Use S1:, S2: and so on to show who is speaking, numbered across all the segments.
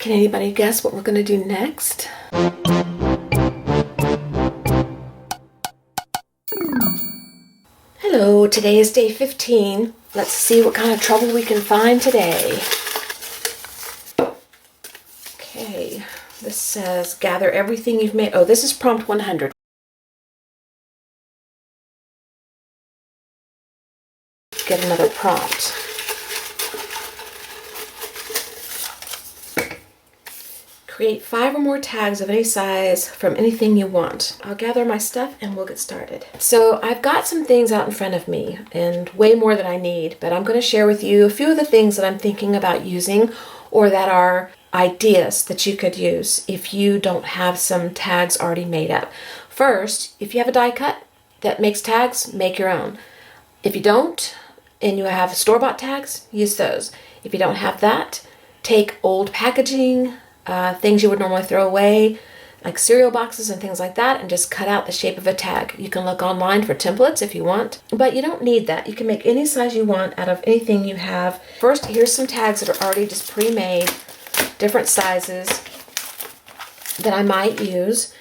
S1: Can anybody guess what we're going to do next? Hello, today is day 15. Let's see what kind of trouble we can find today. Okay, this says gather everything you've made. Oh, this is prompt 100. Get another prompt. Create 5 or more tags of any size from anything you want. I'll gather my stuff and we'll get started. So I've got some things out in front of me and way more than I need, but I'm going to share with you a few of the things that I'm thinking about using or that are ideas that you could use if you don't have some tags already made up. First, if you have a die cut that makes tags, make your own. If you don't and you have store-bought tags, use those. If you don't have that, take old packaging, things you would normally throw away, like cereal boxes and things like that, and just cut out the shape of a tag. You can look online for templates if you want, but you don't need that. You can make any size you want out of anything you have. First, here's some tags that are already just pre-made, different sizes that I might use.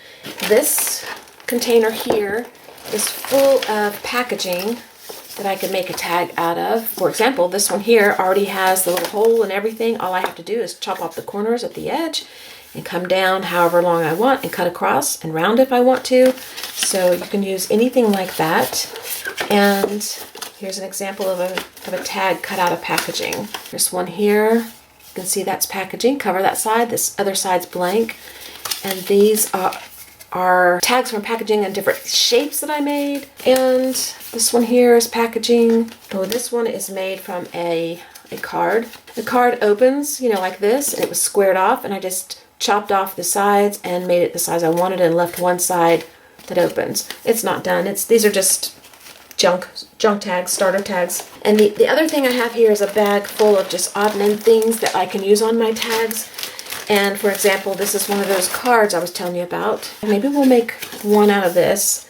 S1: This container here is full of packaging that I could make a tag out of. For example, this one here already has the little hole and everything. All I have to do is chop off the corners at the edge and come down however long I want and cut across and round if I want to. So you can use anything like that. And here's an example of a tag cut out of packaging. There's one here. You can see that's packaging. Cover that side. This other side's blank. And these are tags from packaging in different shapes that I made. And this one here is packaging. Oh, this one is made from a card. The card opens, like this, and it was squared off, and I just chopped off the sides and made it the size I wanted and left one side that opens. It's not done. These are just junk tags, starter tags. And the other thing I have here is a bag full of just odd and end things that I can use on my tags. And for example, this is one of those cards I was telling you about. Maybe we'll make one out of this.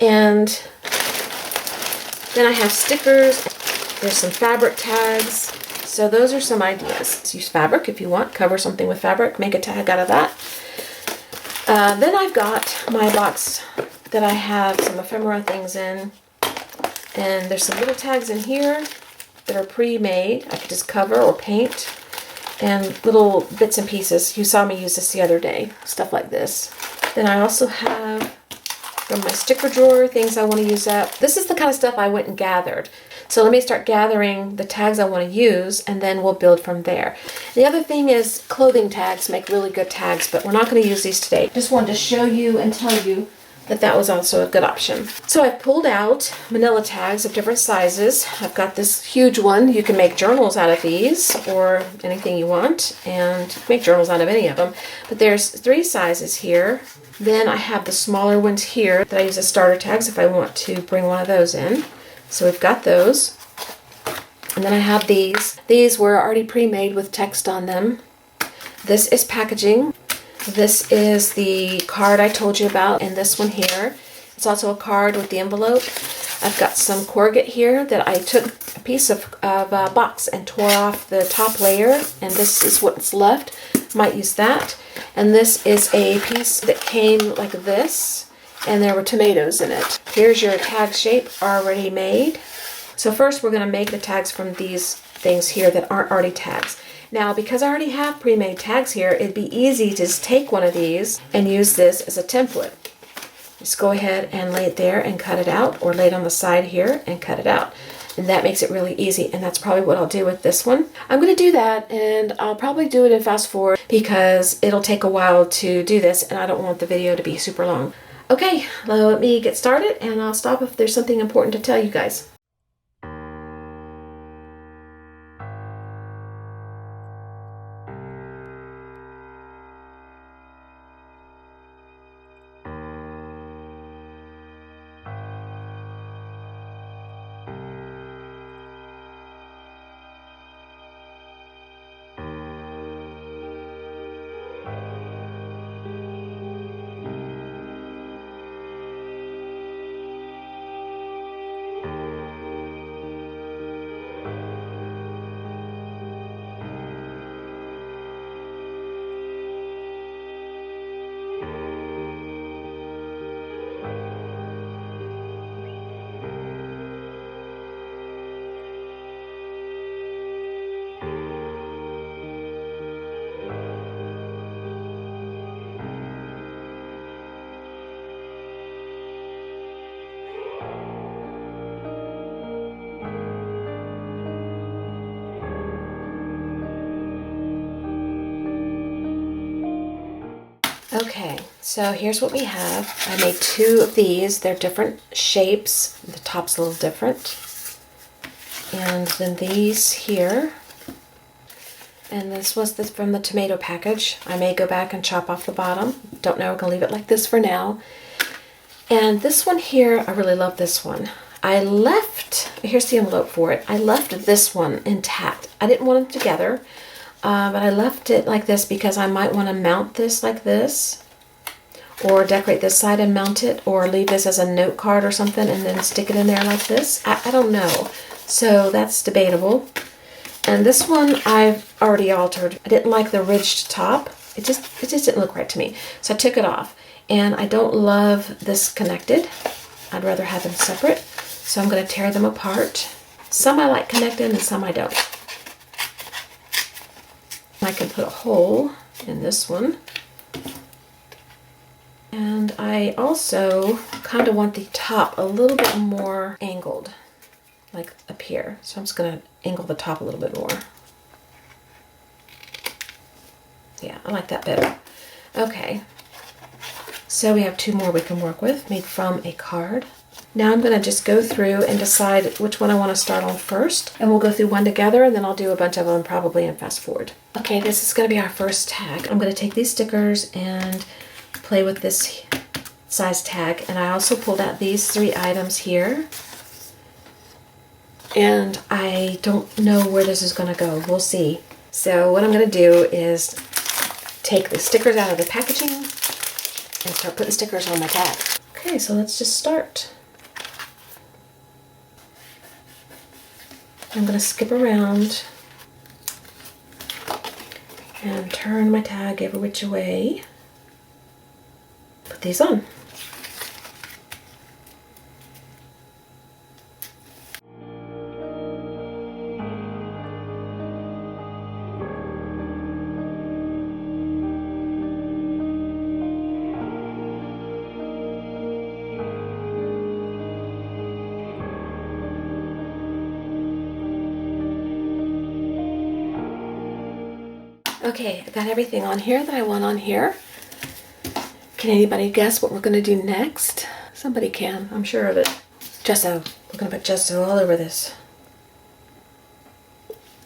S1: And then I have stickers. There's some fabric tags. So those are some ideas. Use fabric if you want. Cover something with fabric. Make a tag out of that. Then I've got my box that I have some ephemera things in. And there's some little tags in here that are pre-made. I could just cover or paint. And little bits and pieces. You saw me use this the other day. Stuff like this. Then I also have from my sticker drawer things I want to use up. This is the kind of stuff I went and gathered. So let me start gathering the tags I want to use, and then we'll build from there. The other thing is clothing tags make really good tags, but we're not going to use these today. Just wanted to show you and tell you that was also a good option. So I've pulled out manilla tags of different sizes. I've got this huge one. You can make journals out of these or anything you want, and make journals out of any of them. But there's 3 sizes here. Then I have the smaller ones here that I use as starter tags if I want to bring one of those in. So we've got those. And then I have these. These were already pre-made with text on them. This is packaging. This is the card I told you about, and this one here. It's also a card with the envelope. I've got some corrugate here that I took a piece of box and tore off the top layer, and this is what's left. Might use that. And this is a piece that came like this, and there were tomatoes in it. Here's your tag shape already made. So first we're going to make the tags from these things here that aren't already tags. Now, because I already have pre-made tags here, it'd be easy to just take one of these and use this as a template. Just go ahead and lay it there and cut it out, or lay it on the side here and cut it out. And that makes it really easy, and that's probably what I'll do with this one. I'm going to do that, and I'll probably do it in fast forward because it'll take a while to do this, and I don't want the video to be super long. Okay, let me get started, and I'll stop if there's something important to tell you guys. Okay, so here's what we have. I made 2 of these. They're different shapes. The top's a little different. And then these here. And this was from the tomato package. I may go back and chop off the bottom. Don't know, we're gonna leave it like this for now. And this one here, I really love this one. Here's the envelope for it. I left this one intact. I didn't want them together, but I left it like this because I might want to mount this like this, or decorate this side and mount it, or leave this as a note card or something and then stick it in there like this. I don't know. So that's debatable. And this one I've already altered. I didn't like the ridged top. It just didn't look right to me. So I took it off. And I don't love this connected. I'd rather have them separate. So I'm going to tear them apart. Some I like connected and some I don't. I can put a hole in this one. And I also kind of want the top a little bit more angled, like up here. So I'm just going to angle the top a little bit more. Yeah, I like that better. Okay. So we have 2 more we can work with, made from a card. Now I'm going to just go through and decide which one I want to start on first. And we'll go through one together, and then I'll do a bunch of them probably and fast forward. Okay, this is going to be our first tag. I'm going to take these stickers and play with this size tag. And I also pulled out these 3 items here. And I don't know where this is going to go. We'll see. So what I'm going to do is take the stickers out of the packaging and start putting stickers on my tag. Okay, so let's just start. I'm going to skip around and turn my tag every which way. Put these on. Okay, I got everything on here that I want on here. Can anybody guess what we're going to do next? Somebody can, I'm sure of it. Gesso. We're going to put gesso all over this.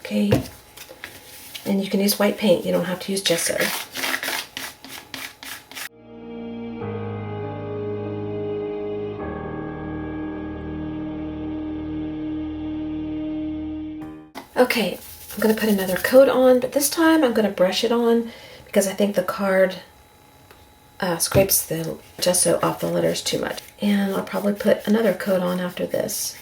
S1: Okay. And you can use white paint. You don't have to use gesso. Okay, I'm going to put another coat on, but this time I'm going to brush it on because I think the card scrapes the gesso off the letters too much. And I'll probably put another coat on after this.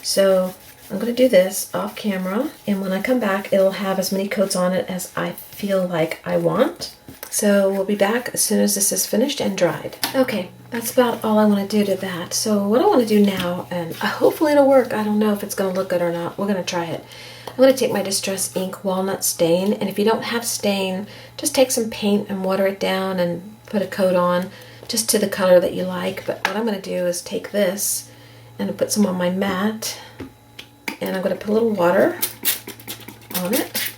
S1: So I'm going to do this off camera, and when I come back it'll have as many coats on it as I feel like I want. So we'll be back as soon as this is finished and dried. Okay, that's about all I want to do to that. So what I want to do now, and hopefully it'll work, I don't know if it's going to look good or not, we're going to try it. I'm going to take my Distress Ink Walnut Stain, and if you don't have stain, just take some paint and water it down and put a coat on just to the color that you like. But what I'm going to do is take this and put some on my mat, and I'm going to put a little water on it.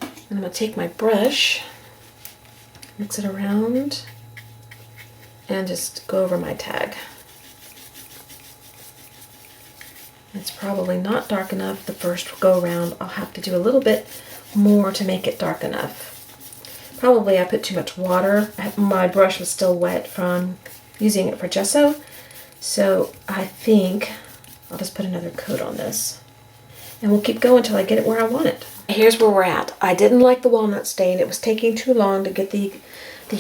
S1: And I'm going to take my brush, mix it around, and just go over my tag. It's probably not dark enough the first go around. I'll have to do a little bit more to make it dark enough. Probably I put too much water. My brush was still wet from using it for gesso. So I think I'll just put another coat on this. And we'll keep going until I get it where I want it. Here's where we're at. I didn't like the walnut stain. It was taking too long to get the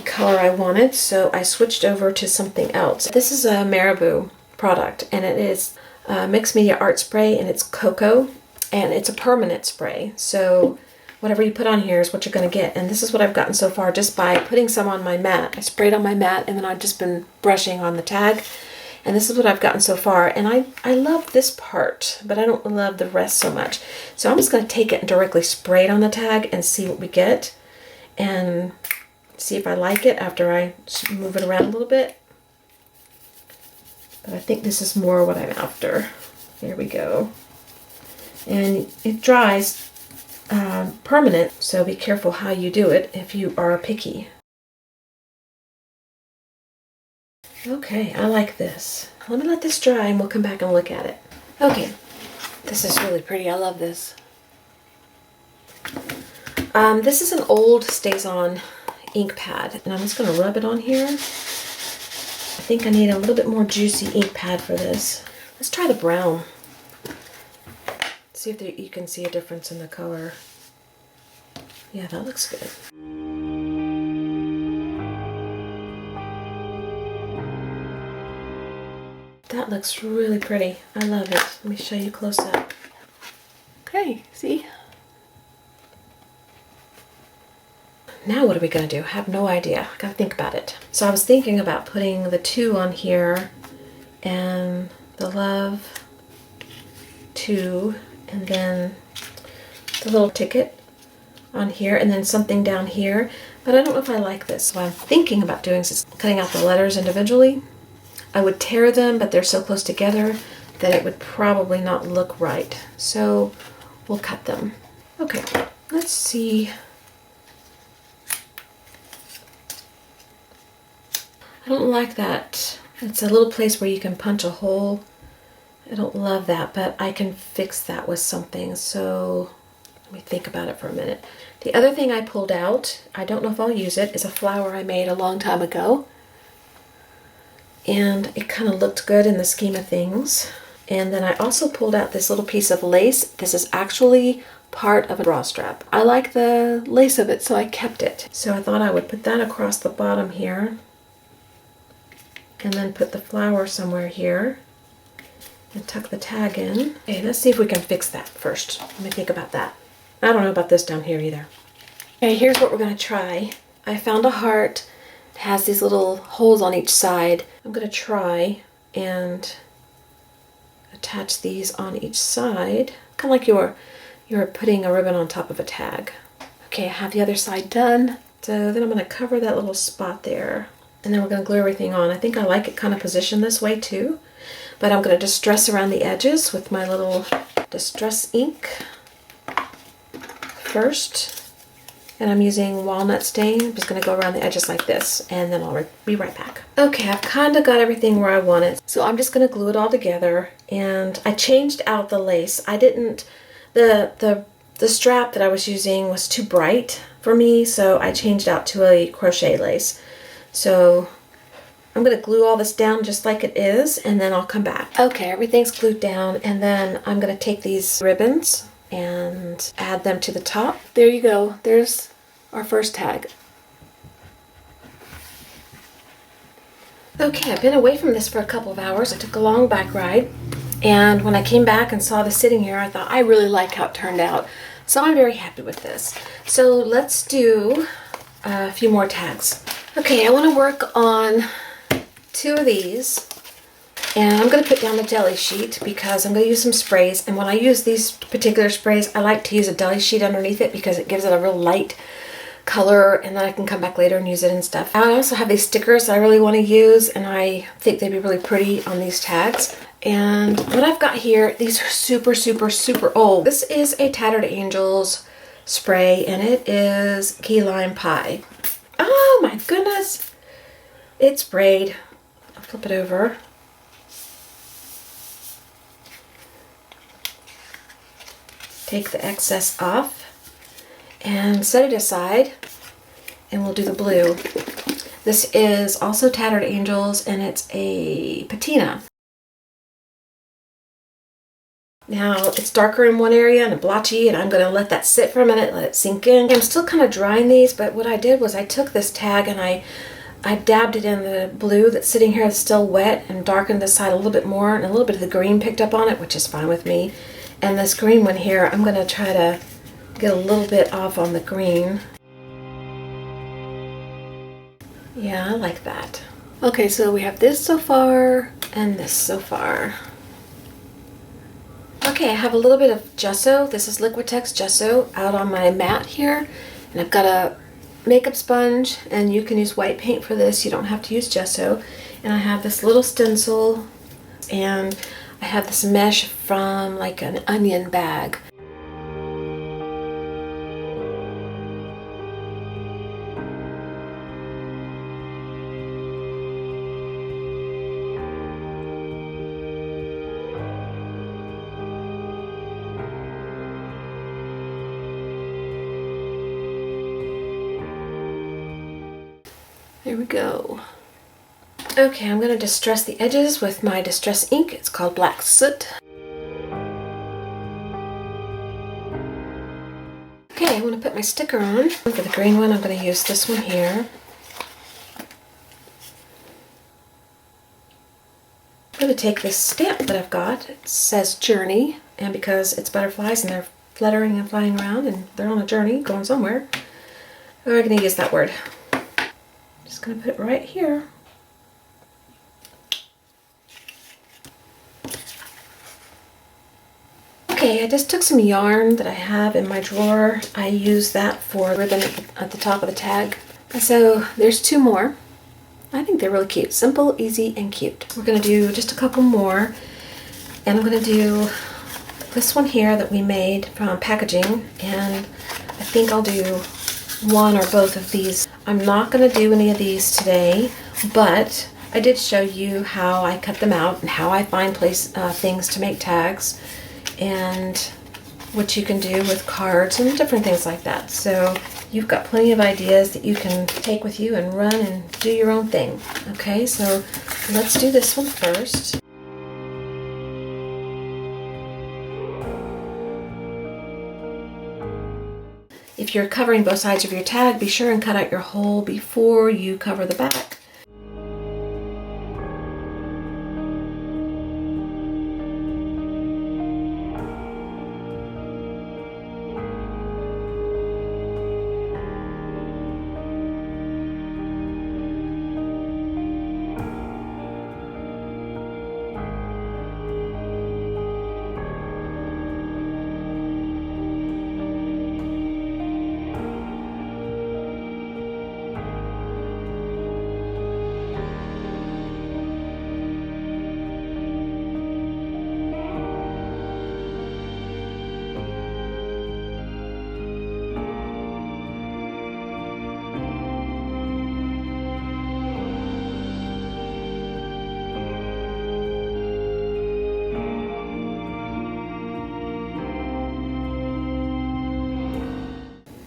S1: color I wanted, so I switched over to something else. This is a Marabou product, and it is mixed media art spray, and it's cocoa, and it's a permanent spray. So whatever you put on here is what you're going to get. And this is what I've gotten so far just by putting some on my mat. I sprayed on my mat, and then I've just been brushing on the tag. And this is what I've gotten so far. And I love this part, but I don't love the rest so much. So I'm just going to take it and directly spray it on the tag and see what we get. And see if I like it after I move it around a little bit. But I think this is more what I'm after. There we go. And it dries permanent, so be careful how you do it if you are picky. Okay, I like this. Let me let this dry and we'll come back and look at it. Okay, this is really pretty. I love this. This is an old StazOn ink pad, and I'm just going to rub it on here. I think I need a little bit more juicy ink pad for this. Let's try the brown. See if you can see a difference in the color. Yeah, that looks good. That looks really pretty. I love it. Let me show you close up. Okay, see? Now what are we gonna do? I have no idea. I gotta think about it. So I was thinking about putting the 2 on here and the love 2 and then the little ticket on here and then something down here. But I don't know if I like this. So what I'm thinking about doing is cutting out the letters individually. I would tear them, but they're so close together that it would probably not look right. So we'll cut them. Okay, let's see. I don't like that. It's a little place where you can punch a hole. I don't love that, but I can fix that with something. So let me think about it for a minute. The other thing I pulled out, I don't know if I'll use it, is a flower I made a long time ago. And it kind of looked good in the scheme of things. And then I also pulled out this little piece of lace. This is actually part of a bra strap. I like the lace of it, so I kept it. So I thought I would put that across the bottom here. And then put the flower somewhere here. And tuck the tag in. Okay, let's see if we can fix that first. Let me think about that. I don't know about this down here either. Okay, here's what we're gonna try. I found a heart. It has these little holes on each side. I'm gonna try and attach these on each side. Kind of like you're putting a ribbon on top of a tag. Okay, I have the other side done. So then I'm gonna cover that little spot there. And then we're gonna glue everything on. I think I like it kind of positioned this way too. But I'm gonna distress around the edges with my little distress ink first. And I'm using walnut stain. I'm just gonna go around the edges like this, and then I'll be right back. Okay, I've kind of got everything where I want it. So I'm just gonna glue it all together, and I changed out the lace. I didn't, the strap that I was using was too bright for me, so I changed out to a crochet lace. So I'm gonna glue all this down just like it is, and then I'll come back. Okay, everything's glued down, and then I'm gonna take these ribbons and add them to the top. There you go. There's our first tag. Okay, I've been away from this for a couple of hours. I took a long bike ride, and when I came back and saw this sitting here, I thought I really like how it turned out. So I'm very happy with this. So let's do a few more tags. Okay, I want to work on 2 of these. And I'm going to put down the deli sheet because I'm going to use some sprays. And when I use these particular sprays, I like to use a deli sheet underneath it because it gives it a real light color, and then I can come back later and use it and stuff. I also have these stickers that I really want to use, and I think they'd be really pretty on these tags. And what I've got here, these are super, super, super old. This is a Tattered Angels spray, and it is key lime pie. Oh my goodness. It's sprayed. I'll flip it over. Take the excess off and set it aside, and we'll do the blue. This is also Tattered Angels, and it's a patina. Now it's darker in one area and blotchy, and I'm going to let that sit for a minute, let it sink in. I'm still kind of drying these, but what I did was I took this tag and I dabbed it in the blue that's sitting here, that's still wet, and darkened this side a little bit more, and a little bit of the green picked up on it, which is fine with me. And this green one here, I'm going to try to get a little bit off on the green. Yeah, I like that. Okay, so we have this so far and this so far. Okay, I have a little bit of gesso. This is Liquitex gesso out on my mat here. And I've got a makeup sponge, and you can use white paint for this. You don't have to use gesso. And I have this little stencil, and I have this mesh from like an onion bag. There we go. Okay, I'm going to distress the edges with my distress ink. It's called Black Soot. Okay, I'm going to put my sticker on. For the green one, I'm going to use this one here. I'm going to take this stamp that I've got. It says Journey, and because it's butterflies and they're fluttering and flying around and they're on a journey going somewhere, we're going to use that word. Just going to put it right here. Okay, I just took some yarn that I have in my drawer. I use that for ribbon at the top of the tag. So there's two more. I think they're really cute. Simple, easy, and cute. We're going to do just a couple more. And I'm going to do this one here that we made from packaging. And I think I'll do one or both of these. I'm not going to do any of these today, but I did show you how I cut them out and how I find things to make tags, and what you can do with cards and different things like that. So you've got plenty of ideas that you can take with you and run and do your own thing. Okay, so let's do this one first. If you're covering both sides of your tag, be sure and cut out your hole before you cover the back.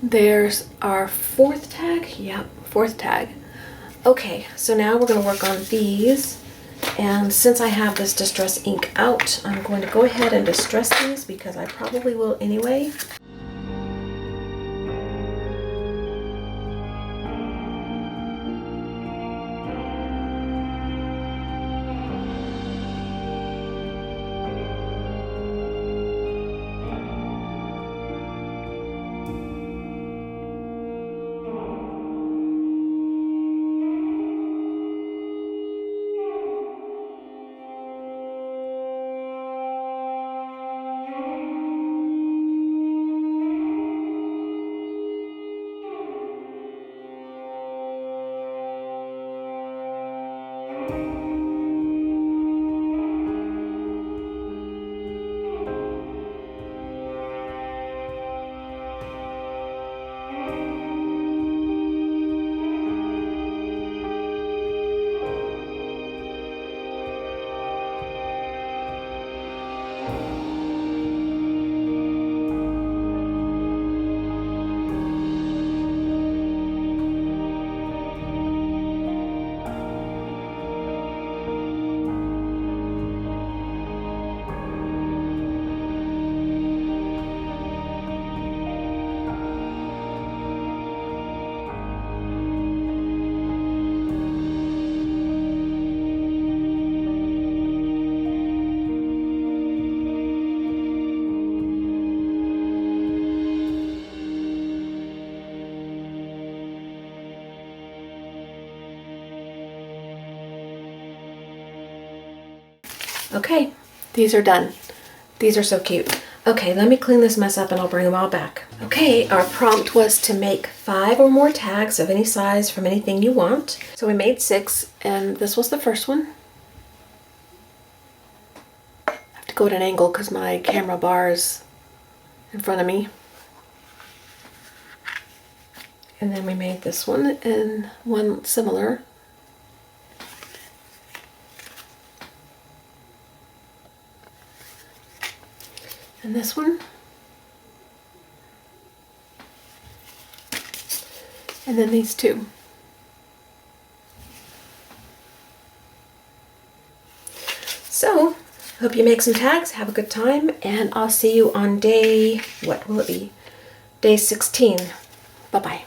S1: There's our fourth tag. Yep, fourth tag. Okay, so now we're going to work on these. And since I have this distress ink out, I'm going to go ahead and distress these because I probably will anyway. Okay, these are done. These are so cute. Okay, let me clean this mess up and I'll bring them all back. Okay, our prompt was to make 5 or more tags of any size from anything you want. So we made 6, and this was the first one. I have to go at an angle because my camera bar is in front of me. And then we made this one and one similar. And this one. And then these two. Hope you make some tags, have a good time, and I'll see you on day, what will it be? Day 16. Bye-bye.